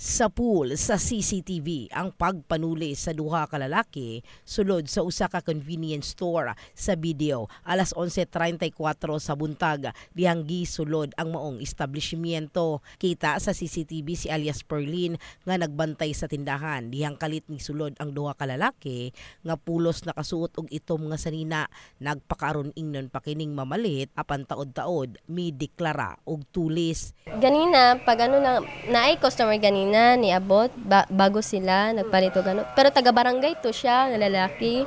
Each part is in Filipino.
Sa pool sa CCTV ang pagpanuli sa duha ka lalaki sulod sa usa ka convenience store sa video. Alas 11:34 sa buntag dihang gisulod ang maong establishmento. Kita sa CCTV si alias Perlin nga nagbantay sa tindahan dihang kalit ni sulod ang duha ka lalaki nga pulos nakasuot og itom nga sanina. Nagpakaron ingnon pa kining mamalit apan taod-taod mi deklara og tulis. Ganina pag naay customer ganina niabot bago sila nagpalito gano, pero taga barangay to siya nga lalaki.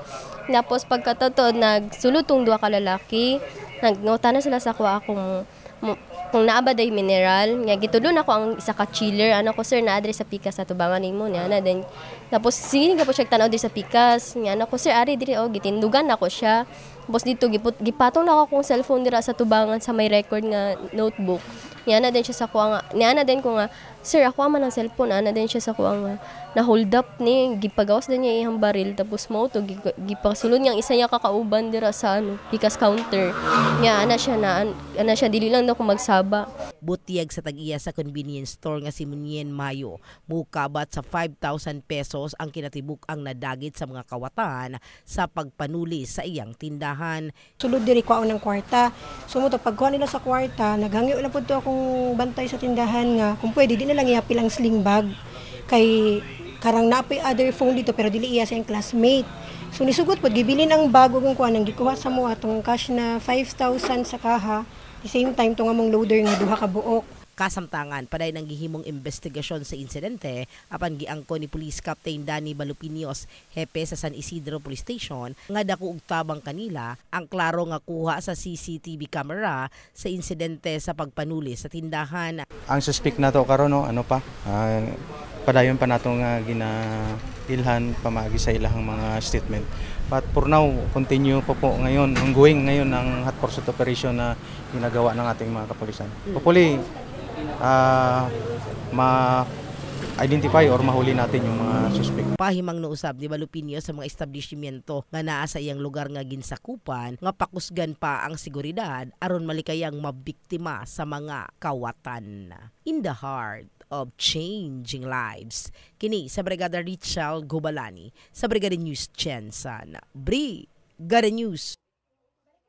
Tapos pagkatotoo nagsulutong duha ka lalaki, nagngutana sila sa kuha kung naaba day mineral nga gitudon ako ang isa ka chiller ko sir na address sa pikas sa tubangan nimo niya na then tapos sige nga po siya tanaw di sa pikas nga ko sir ari diri gitindugan ako siya. Tapos dito gipatong na ako kung cellphone dira sa tubangan sa may record nga notebook. Niana din siya sa kuha nga, niana din ko nga, sir ako man ang cellphone, ana din siya sa kuha nga, na hold up ni, gipagawas din niya iyang baril, tapos mo to, gipasulod niyang isa niya kakauban dira sa pikas counter. Nga, ana siya, dili lang daw kung magsaba. Butyag sa tag-iya sa convenience store nga si Munien Mayo, mukabat sa 5,000 pesos ang kinatibuk ang nadagit sa mga kawatan sa pagpanuli sa iyang tindahan. Sulod diri ko ng kwarta. Sumuto pagkuha nila sa kwarta, naghangyo na pud to akong bantay sa tindahan nga kung pwede di na lang ihapi lang sling bag kay karang napoy other phone dito pero dili iya sa iyang classmate. So nisugot pud gibilin ang bago kung kuha nang gikuha sa mo atong cash na 5,000 sa kaha. The same time tong among loader nga duha ka buok. Kasamtangan, paday nang gihimong investigasyon sa insidente apan giangko ni Police Captain Danny Balupinios, hepe sa San Isidro Police Station, nga dako og tabang kanila ang klaro nga kuha sa CCTV camera sa insidente sa pagpanuli sa tindahan. Ang suspect nato karon padayon pa nato nga ginailhan pamagi sa ilahang mga statement. But for now, continue po ngayon, ongoing ngayon ang hot pursuit operation na ginagawa ng ating mga kapulisan. Hopefully, ma-identify or mahuli natin yung mga suspect. Pahimang nausab ni Balupino sa mga establishmento nga naa sa iyang lugar nga ginsakupan nga pakusgan pa ang seguridad aron malikayang mabiktima sa mga kawatan. In the heart of changing lives. Kini sa Brigada Richard Gobalani sa Brigada News Jensen. Brigada News.